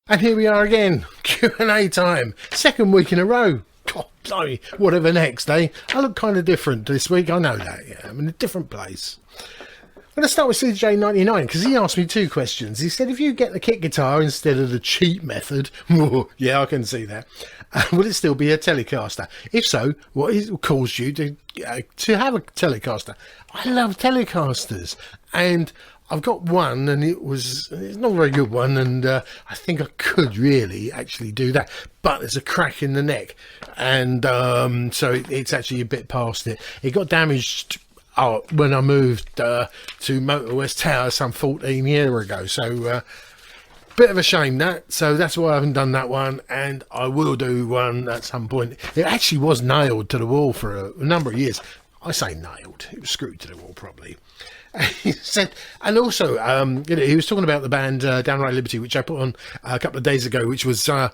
And here we are again, Q&A time, second week in a row. God, blimey, whatever next, eh? I look kind of different this week, I know that, yeah. I'm in a different place. I'm going to start with CJ99 because he asked me two questions. He said, if you get the kit guitar instead of the cheap method, yeah, I can see that, will it still be a Telecaster? If so, what caused you to have a Telecaster? I love Telecasters, and I've got one, and it's not a very good one, and I think I could really actually do that, but there's a crack in the neck, and so it's actually a bit past it. It got damaged when I moved to Motor West Tower some 14 years ago, so bit of a shame that, so that's why I haven't done that one, and I will do one at some point. It actually was nailed to the wall for a number of years. I say nailed, it was screwed to the wall probably. He said, and also, he was talking about the band Downright Liberty, which I put on a couple of days ago, which was, what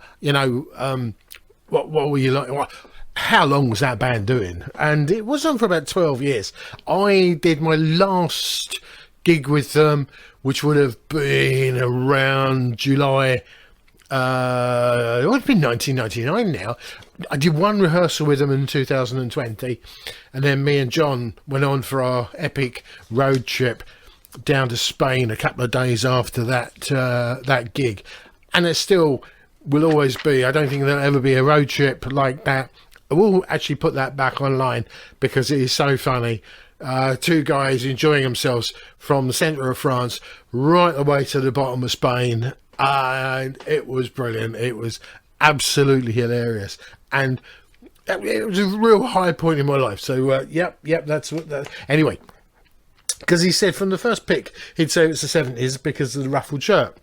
were you like? How long was that band doing? And it was on for about 12 years. I did my last gig with them, which would have been around July. It would have been 1999 now. I did one rehearsal with them in 2020, and then me and John went on for our epic road trip down to Spain a couple of days after that gig. And it still will always be, I don't think there'll ever be a road trip like that. I will actually put that back online because it is so funny. Two guys enjoying themselves from the centre of France right away to the bottom of Spain. And it was brilliant. It was absolutely hilarious, and it was a real high point in my life. So yep, that's what that. Anyway, because he said from the first pick he'd say it's the 70s because of the ruffled shirt.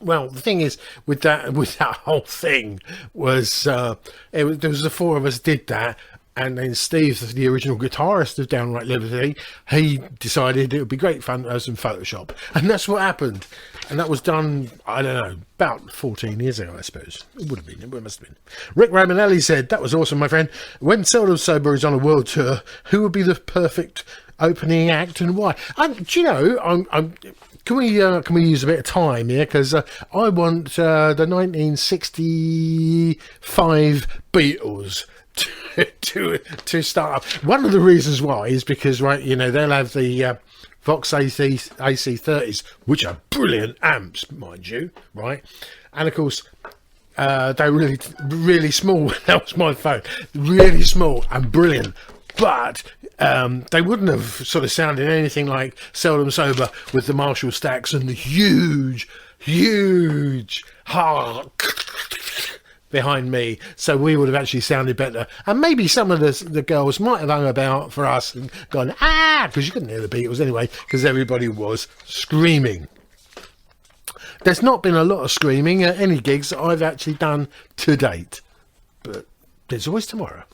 Well, the thing is with that whole thing was there was the four of us did that. And then Steve, the original guitarist of Downright Liberty, he decided it would be great fun to have some Photoshop. And that's what happened. And that was done, I don't know, about 14 years ago, I suppose. It would have been, it must have been. Rick Ramonelli said, that was awesome, my friend. When Seldom Sober is on a world tour, who would be the perfect opening act and why? Do you know, can we use a bit of time here? Because I want the 1965 Beatles to start up. One of the reasons why is because, right, they'll have the Vox AC30s, which are brilliant amps, mind you, right? And of course, they're really, really small. That was my phone. Really small and brilliant. But they wouldn't have sort of sounded anything like Seldom Sober with the Marshall stacks and the huge heart behind me, so we would have actually sounded better, and maybe some of the girls might have hung about for us and gone because you couldn't hear the Beatles anyway because everybody was screaming. There's not been a lot of screaming at any gigs that I've actually done to date, but there's always tomorrow.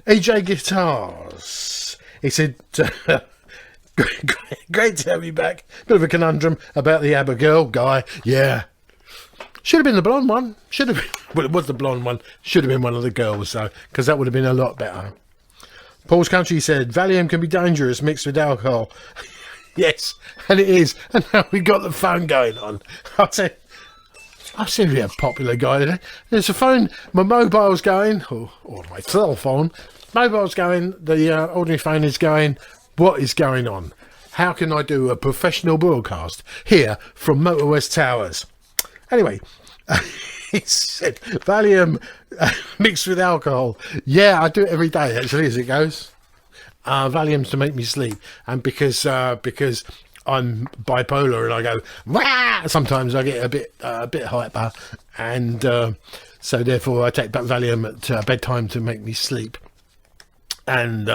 EJ Guitars, he said, great to have you back. Bit of a conundrum about the ABBA girl guy. Yeah, should have been the blonde one. Should have been. Well, it was the blonde one. Should have been one of the girls, though, because that would have been a lot better. Paul's Country said, Valium can be dangerous mixed with alcohol. Yes, and it is. And now we got the phone going on. I seem to be a popular guy today. There's a phone. My mobile's going, or my cell phone. Mobile's going. The ordinary phone is going. What is going on? How can I do a professional broadcast here from Motor West Towers? Anyway, he said, Valium mixed with alcohol. Yeah, I do it every day, actually, as it goes. Valium's to make me sleep. And because I'm bipolar and I go, wah! Sometimes I get a bit hyper. And so therefore I take that Valium at bedtime to make me sleep. And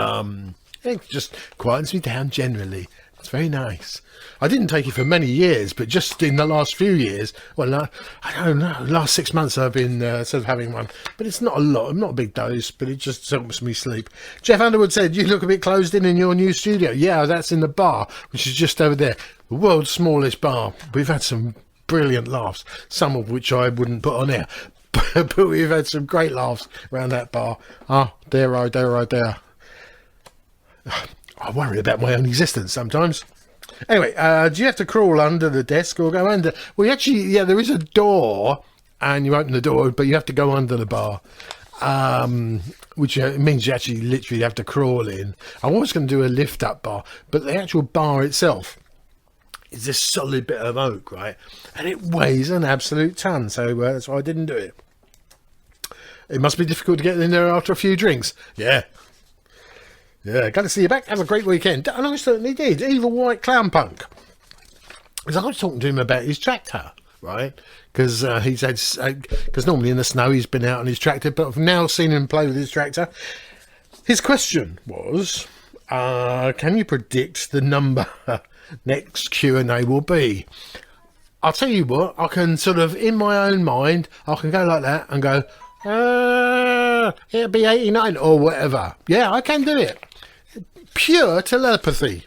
it just quietens me down generally. It's very nice. I didn't take it for many years, but just in the last few years, well, I don't know, last 6 months I've been sort of having one. But it's not a lot, not a big dose, but it just helps me sleep. Jeff Underwood said, you look a bit closed in your new studio. Yeah, that's in the bar, which is just over there. The world's smallest bar. We've had some brilliant laughs, some of which I wouldn't put on air. But we've had some great laughs around that bar. Oh, there. I worry about my own existence sometimes. Anyway, do you have to crawl under the desk or go under? Well, actually, yeah, there is a door, and you open the door, but you have to go under the bar, which means you actually literally have to crawl in. I was going to do a lift-up bar, but the actual bar itself is this solid bit of oak, right? And it weighs an absolute ton, so that's why I didn't do it. It must be difficult to get in there after a few drinks. Yeah, glad to see you back. Have a great weekend. And I certainly did. Evil White Clown Punk. Because I was talking to him about his tractor, right? Because he said, because normally in the snow he's been out on his tractor, but I've now seen him play with his tractor. His question was, can you predict the number next Q&A will be? I'll tell you what, I can sort of, in my own mind, I can go like that and go, it'll be 89 or whatever. Yeah, I can do it. Pure telepathy.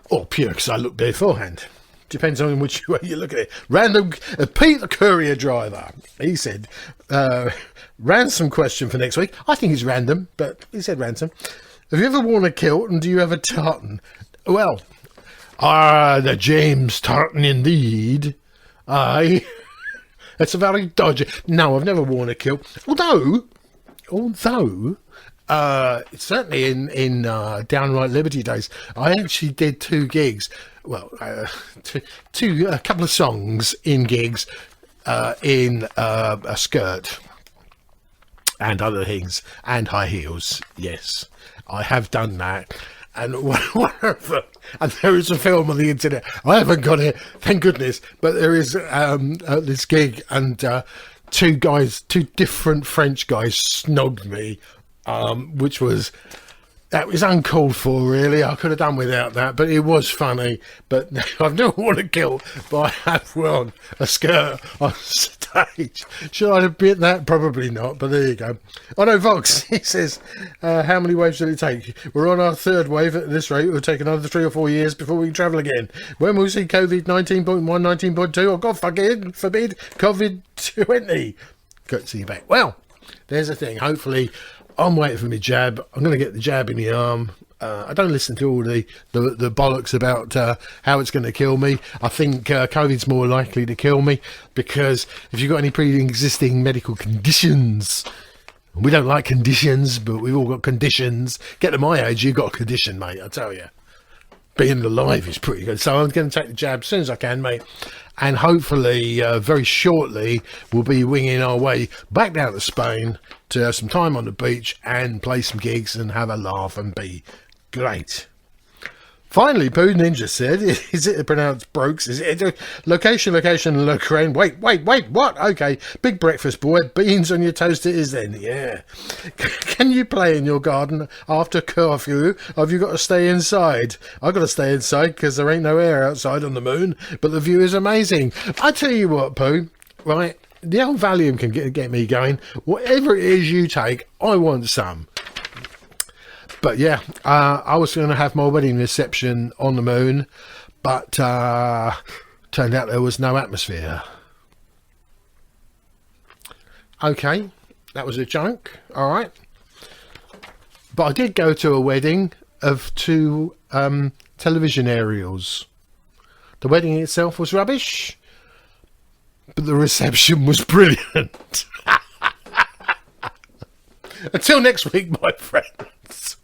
Or pure because I looked beforehand. Depends on which way you look at it. Random. Pete the courier driver. He said, ransom question for next week. I think it's random, but he said ransom. Have you ever worn a kilt and do you have a tartan? Well, the James Tartan indeed. Aye. It's a very dodgy. No, I've never worn a kilt. Although, certainly in Downright Liberty days, I actually did 2 gigs. Well, a couple of songs in gigs in a skirt and other things and high heels. Yes, I have done that. And whatever, and there is a film on the internet. I haven't got it, thank goodness. But there is this gig, and 2 different French guys snogged me, which was uncalled for, really. I could have done without that, but it was funny. But I've never worn a kilt, but I have worn a skirt on stage. Should I admit that? Probably not, but there you go. Oh no, Vox, he says, how many waves will it take? We're on our 3rd wave at this rate. It will take another 3 or 4 years before we can travel again. When will we see COVID 19.1, 19.2, or God fucking forbid, COVID 20? Good to see you back. Well, there's the thing. Hopefully, I'm waiting for my jab. I'm going to get the jab in the arm. I don't listen to all the bollocks about how it's going to kill me. I think COVID's more likely to kill me because if you've got any pre-existing medical conditions, we don't like conditions, but we've all got conditions. Get to my age, you've got a condition, mate, I tell you. Being alive is pretty good. So I'm going to take the jab as soon as I can, mate. And hopefully, very shortly, we'll be winging our way back down to Spain to have some time on the beach and play some gigs and have a laugh and be great. Finally, Pooh Ninja said, is it pronounced Brokes? Is it location, Locraine? Wait, what? Okay, big breakfast, boy. Beans on your toast it is then, yeah. Can you play in your garden after curfew? Or have you got to stay inside? I've got to stay inside because there ain't no air outside on the moon, but the view is amazing. I tell you what, Pooh, right? The old Valium can get me going. Whatever it is you take, I want some. But yeah, I was going to have my wedding reception on the moon, but turned out there was no atmosphere. Okay, that was a joke, all right. But I did go to a wedding of 2 television aerials. The wedding itself was rubbish, but the reception was brilliant. Until next week, my friends.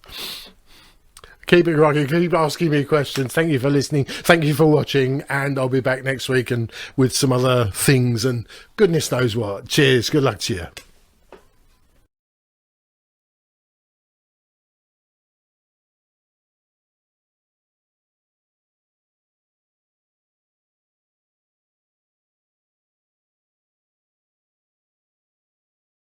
Keep it rocking, keep asking me questions. Thank you for listening. Thank you for watching. And I'll be back next week and with some other things and goodness knows what. Cheers. Good luck to you.